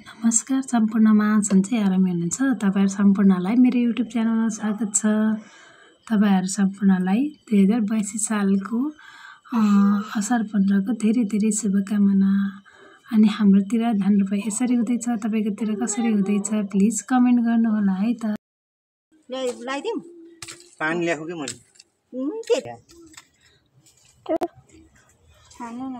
नमस्कार सम्पूर्णमा सन्चै आरामै हुनुहुन्छ। तपाईहरु सम्पूर्णलाई मेरो युट्युब च्यानलमा स्वागत छ। तपाईहरु सम्पूर्णलाई 2082 सालको असार 15 को धेरै शुभकामना। अनि हाम्रोतिर धान रोपाई यसरी हुँदैछ, तपाईकोतिर कसरी हुँदैछ प्लिज कमेन्ट गर्नु होला है त। लाइदिम पानी ल्याएको के मैले खानु न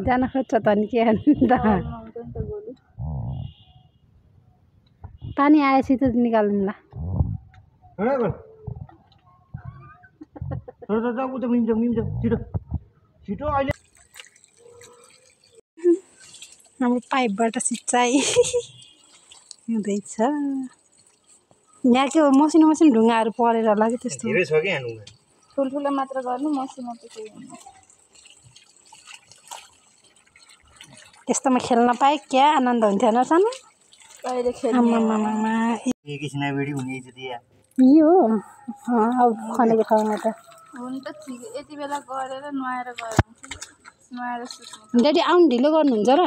जान खोज्छ त नि के अन्त पानी आएपछि त निकाल्नुला। हाम्रो पाइपबाट सिँचाइ हुँदैछ। यहाँ के मसिनो ढुङ्गाहरू परेर होला कि त्यस्तो धेरै छ के यहाँ ढुङ्गा। ठुल्ठुलो मात्र गर्नु, मसिनो त केही हुन्न। यस्तोमा खेल्न पाए क्या आनन्द हुन्थ्यो न सानो। कहिले खेल्ने आमामामा एकैछिन भिडियो हुने जति या यो अब खनेको ठाउँमा त हुन त ठिक। यति बेला गरेर नुहाएर गयो भने नुहाएर सुत्नु। ड्याडी आउनु ढिलो गर्नुहुन्छ र?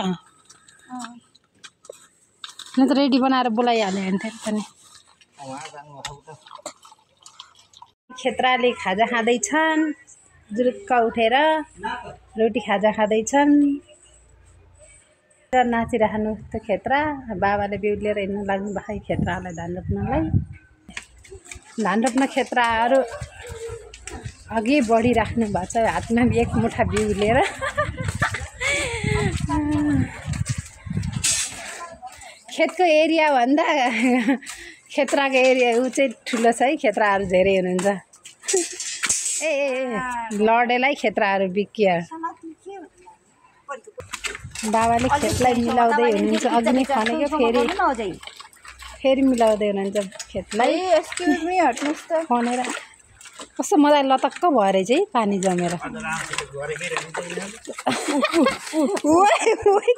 न त रेडी बनाएर बोलाइहाल्यो भने पनि। खेत्राले खाजा खाँदैछन्, जुरुक्क उठेर रोटी खाजा खाँदैछन् र नाचिरहनु त खेत्रा। बाबाले बिउ लिएर हिँड्न लाग्नु भएको खेत्रालाई धान रोप्नलाई। धान रोप्न खेत्राहरू अघि बढिराख्नु भएको छ, हातमा एक मुठा बिउ लिएर। खेतको एरिया भन्दा खेत्राको एरिया ऊ चाहिँ ठुलो छ है। खेत्राहरू धेरै हुनुहुन्छ। ए लडेलाई खेत्राहरू बिकिया। बाबाले खेतलाई मिलाउँदै हुनुहुन्छ। अघि नै खनेको फेरि मिलाउँदै हुनुहुन्छ खेतलाई। एक्सक्युज मी हट्नुस् त। खनेर कस्तो मजाले लतक्क भएर चाहिँ पानी जमेर।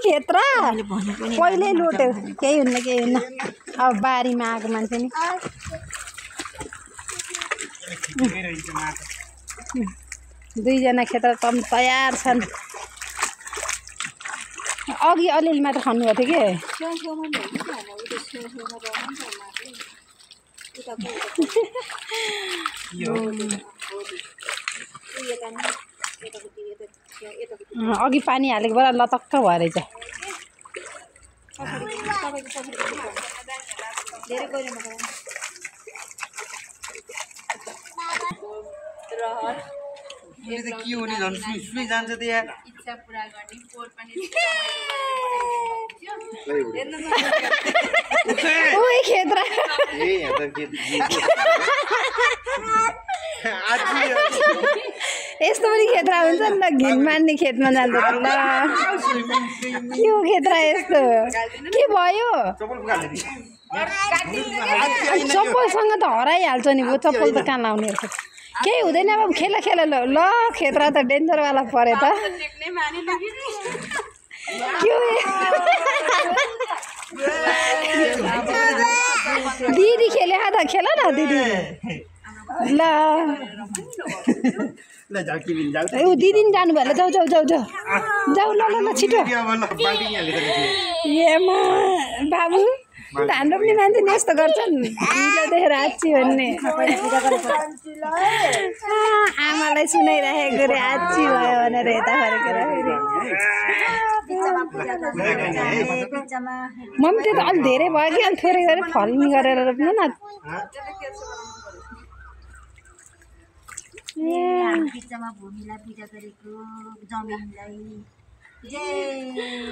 खेत्रा पहिल्यै लोट्यो, केही हुन्न। अब बारीमा आएको मान्छे नि दुईजना खेत्र तम तयार छन्। अघि अलिअलि मात्र खन्नुभएको थियो कि अघि पानी हालेको बेला लतक्क भएर चाहिँ। के हुने झन् सुई जान्छ त यार। इच्छा पुरा गर्ने पोर पनि ओइ खेत्रा यस्तो पनि खेत्रा हुन्छ नि त। घिन मान्ने खेतमा जान्छ ल। के हो खेत्रा यस्तो के भयो? चप्पलसँग त हराइहाल्छ नि। वो चप्पल त कहाँ लाउने रहेछ? केही हुँदैन। अब खेल ल। खेत्रा त डेन्जरवाला पऱ्यो त। के हो दिदी खेले त खेल न दिदी ल। दिदी नि जानु भयो। जाऊ ल छिटो। एमा बाबु धान रोप्ने मान्छे नि यस्तो गर्छन्। ढिलो देखेर आची भन्ने आमालाई सुनाइराखेको रे आची भयो भनेर यता फर्केर मम्मी त्यो त अलिक धेरै भयो कि अलिक थोरै गरेर फल्नी गरेर रोप्नु न।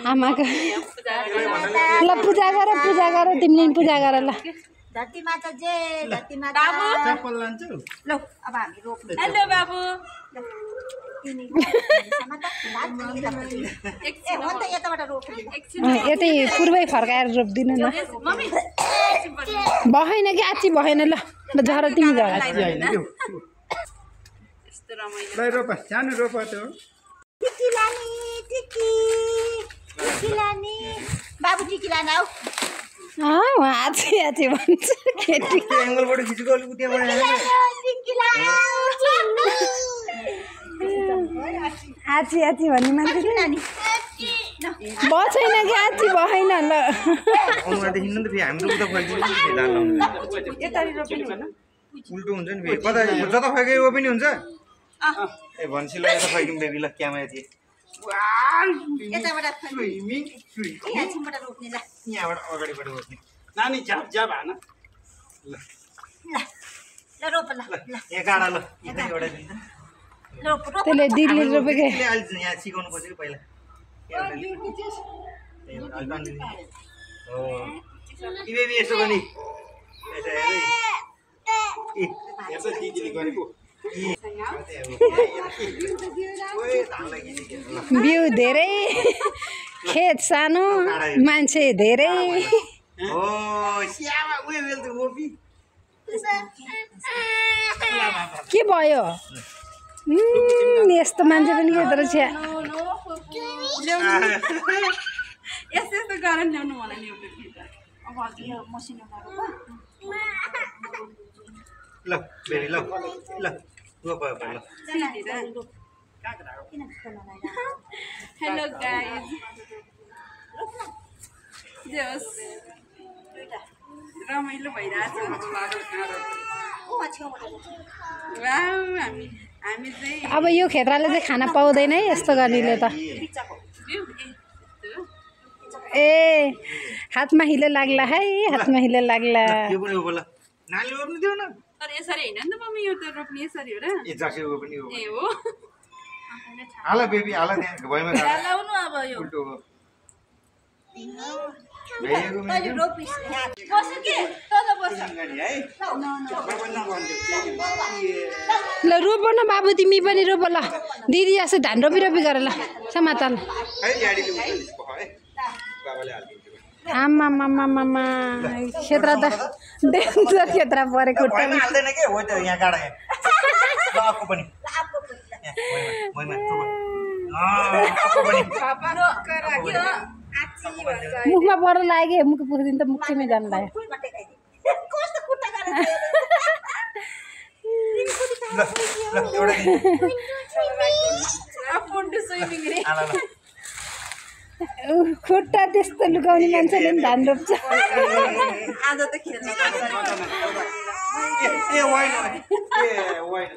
आमाको ल पूजा गर तिमीले पनि पूजा गर ल। धरती माता जय। धरती माता चप्पल लान्छु ल। अब हामी रोप्नु। हेलो बाबु। यतै पूर्वै फर्काएर रोप्दिनु न। भएन कि आची भएन ल। झर तिमी झर ल रोप सानो रोप त बाबु टिकी लान आऊ आची भन्छ केटी एंगलबाट खिचेको अलि उतिबाट टिकी लान आची भन्ने मान्छे नानी बसेन कि आची भएन ल अनुहारदेखि नि त फेरि हाम्रो उता फैकिन्छ नि धान लाउनु यतारी रोपिनु भन उल्टो हुन्छ नि फेरि कता जता फैके वो पनि हुन्छ ए भन्सी ल यता फैकिम बेबी ल क्यामेरा यति यताबाट यहाँबाट रोप्ने ल यहाँबाट अगाडिबाट रोप्ने नानी झ्याप झ्याप हान ल रोप ल यहाँ गाडा ल एउटा दिन्छ रोप रोप त्यसले दिल्ली रोपेको अहिले यहाँ सिकाउनु पर्छ कि पहिला हो यी बेबी यसो गर्ने यसो हेर्दै यसो दिदीले गरेको बिउ धेरै खेत सानो मान्छे धेरै हो स्यामा उयो बेल त रोपी के भयो यस्तो मान्छे पनि के तर छ्या यस्तो यस्तो गरेर ल्याउनु मलाई नि अब यो मसिनोमा रोप ल बेबी ल ल रोप ल हेलो गाइज जस रमाइलो भइरहेछ हामी चाहिँ अब यो खेतराले चाहिँ खाना पाउँदैन है यस्तो गर्नेले त ए हातमा हिले लाग्ला है हातमा हिले लाग्ला यो पनि रोप ल नानी रोप्नु दियो न तर यसरी होइन नि त मम्मी यो त रोप्ने यसरी हो र ए जर्सी रोप पनि हो ए हो हाल बेबी हाल त्यहाँ भइमा लाउनु अब यो उल्टो हो भेगेको तैले रोपिस यहाँ बस्नु के त बस्छ गाडी है ल रोप न बाबु तिमी पनि रोप ल दिदी जस्तो धान रोपी गर ल समातल है ल्याडीले उल्टो पख है बाबाले हाल्दिन्छ आमा क्षेत्र त डेन्जर क्षेत्र परेको भइमा हाल्दैन के हो त यहाँ गाडा यहाँ ल आफू पनि भइमा आफू पनि मुखमा पर लाग्यो मुख पुग्दिन त मुखमै जानु लाग्यो कस्तो खुट्टा गरेर ल एउटा अपुन्टु स्विमिङ रे खुट्टा त्यस्तो लुकाउने मान्छेले पनि धान रोप्छ आज त खेल्न ए वाइन ए वाइन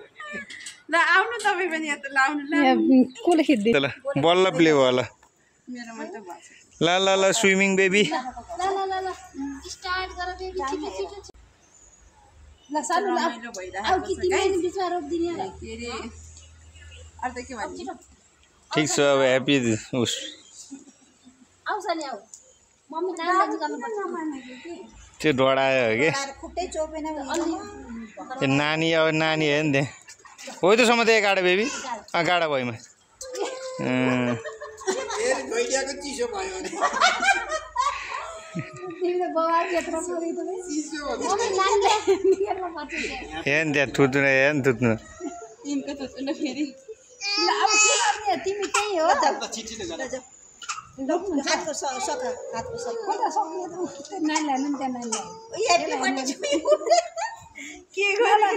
ल आउनु तपाईँ पनि यहाँ त लाउनु ल कसले खिच्दै ल बल्ल प्ले भयो ल मेरोमा त भएको छ ल ल ल स्विमिङ बेबी स्टार्ट गर बेबी छिटो छिटो ल सानो ल रमाइलो भइरहेको अब किति मिनेट बिचमा रोप्दिने होला के अरे अरू त के भन्नु ठिक छ अब ह्याप्पी उस आउँछ नि आऊ मम्मी नानी गर्नुपर्छ त्यो डढायो हो कि खुट्टै चोपेन ए नानी अब नानी हो नि त्यहाँ हो त्योसम्म त गाडा बेबी गाडा भइमा चिसो भयो भने तिमीले बवाल क्षेत्र परे त मम्मी नानीले निकेर्न पर्छ हेर्न त्यहाँ थुत्नु हेर्न थुत्नु तिनको त न फेरि ल अब के गर्ने तिमी त्यही हो छिटिलो गर हातको सका हातको सका कोता सक्ने त नानीलाई नि त्यहाँ नानीलाई के गर्नु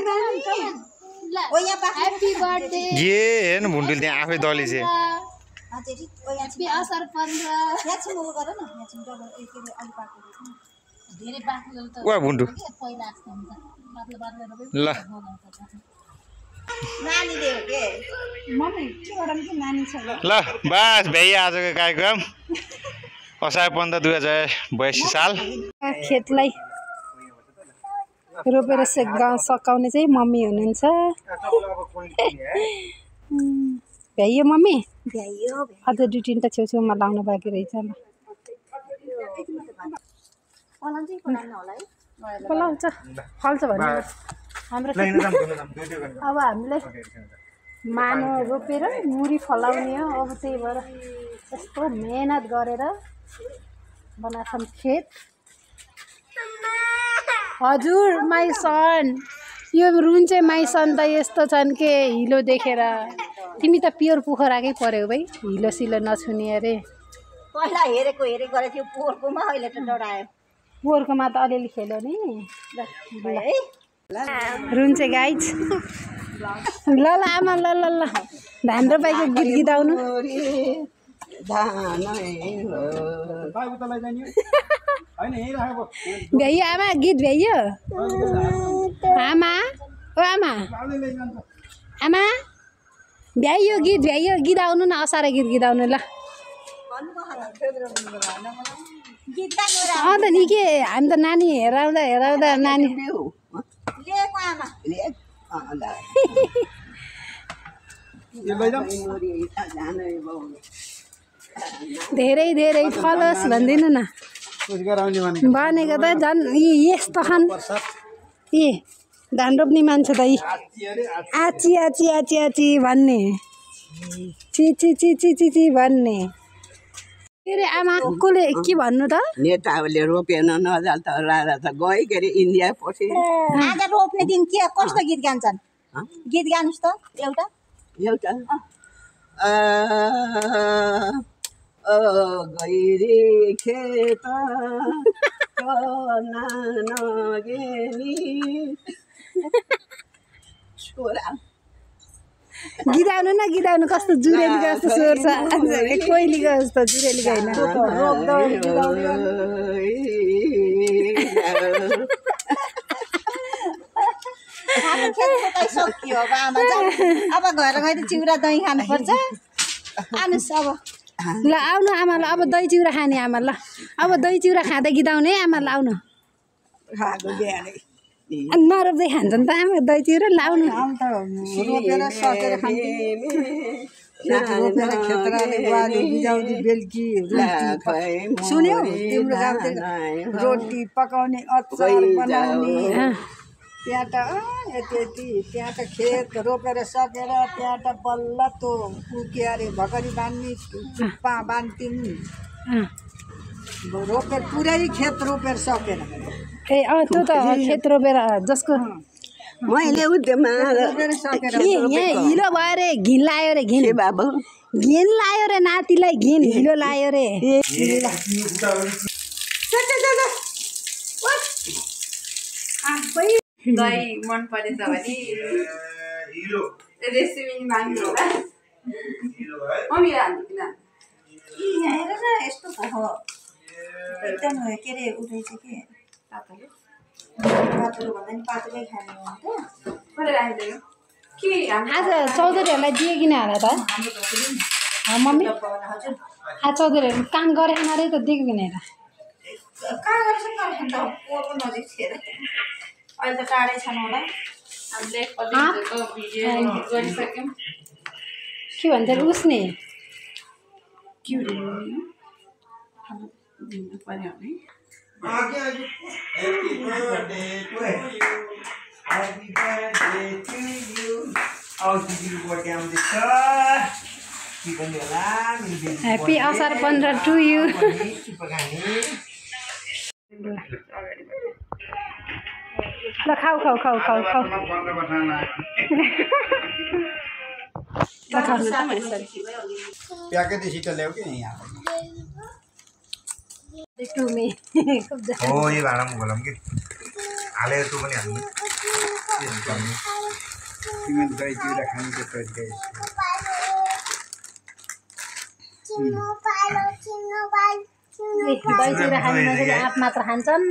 ल ओ यहाँ पा ह्याप्पी बर्थडे जे हेर्नु भुन्डुल त्यहाँ आफै दलिसे अझै ठीक ओ यहाँ ह्याप्पी असार 15 यहाँ छु म गर न यहाँ छु डबल एकले अलि पाको धेरै बाक्लो त वा भुन्डु पहिला जस्तो हुन्छ बाक्लो रोपे ल नानी दे हो के मम्मी के गरौँ कि नानी छ ल बस भ्याइ आजको कार्यक्रम असार 15 2082 साल खेतलाई रोपेर सकाउने चाहिँ मम्मी हुनुहुन्छ भ्याइयो मम्मी भ्याइयो अझ 2-3 छेउछेउमा लाउन बाँकी रहेछ ल पलान चाहिँ पलाउनु होला है फलाउँछ फल्छ भने हाम्रो अब हामीले मानो रोपेर मुरी फलाउने हो अब त्यही भएर यस्तो मेहनत गरेर बनाछौँ खेत हजुर माई सन यो रुन चाहिँ माई सन त यस्तो छन् के हिलो देखेर तिमी त प्योर पोखराकै पऱ्यौ भाइ हिलो सिलो नछुने अरे पहिला हेरेको गरेको थियो पोहोरकोमा अहिले त डरायो पोहोरकोमा त अलिअलि खेल्यो नि है रुन्छ गाइज ल ल आमा ल ल ल धान रोपाइको गीत गीताउनु भ्याइयो आमा गीत भ्याइयो आमा ओ आमा आमा भ्याइयो गीत भ्याइयो गीत आउनु न असार गीत गीताउनु ल अन्त नि के हामी त नानी हेराउँदा नानी धेरै धेरै फलोस् भनिदिनु न भनेको त झन् यस्तो खान ए धान रोप्ने मान्छे त आची आची आची आची भन्ने ची ची ची ची ची ची भन्ने के अरे आमा कसले के भन्नु त नेताहरूले रोपेन नजाल त राजा त गयो के अरे इन्डिया पछि आज रोप्ने दिन के कस्तो गीत गान्छन् गीत गानुस् त एउटा एउटा गैरी खेत गीताउनु न गीताउनु कस्तो जुरेलीको जस्तो स्वर छ कोइलीको जस्तो जुरेलीको होइन सकियो अब आमा अब घर गएर चिउरा दही खानुपर्छ आउनुहोस् अब ल आउनु आमा ल अब दही चिउरा खाने आमा ल अब दही चिउरा खाँदै गीताउने आमा ल आउनु नरोप्दै खान्छन् त आमा दही चिउरा लाउनु रोपेर सकेर सुन्यौ तिम्रो गाउँतिर रोटी पकाउने अचार बनाउने त्यहाँ त यति यति त्यहाँ त खेत रोपेर सकेर त्यहाँ त बल्ल त्यो के अरे भकरी बाँध्ने चुप्पा बाँध्थ्यौँ रोपेर पुरै खेत रोपेर सकेर ए त्यो त खेत रोपेर जसको मैले रोपेर सकेर यहाँ हिलो भयो रे घिन लायो रे घिन बाबु घिन लायो रे नातिलाई घिन हिलो लायो रे दही मन परेछ भने रेसिपी माग्नु होला मम्मी हाल्नु हेर न यस्तो हो एकदम के अरे उठेछ कि पातलो भन्दा नि पातलै खाने हो के आज चौधरीहरूलाई दिए किन होला त मम्मी आज चौधरीहरू काम गरेन अरे त दिएको किन हेर कहाँ गर्छ त पोको नजिक थिएन अहिले त टाढै छन् होला हामीले भिडियो गरिसक्यौँ के भन्छ उसने के पर्यो भने ह्याप्पी असार 15 टु यु ल खाऊ खाऊ खाऊ खाऊ खाऊ प्याकेट सिट ल्याऊ कि यहाँ टुमे हो यो भाँडामा घोलाम कि हालेर तँ पनि हाल्नु तिमी दही चिउरा खानु त्यो तरिका दही चिउरा खाने मान्छेले आँप मात्र खान्छन्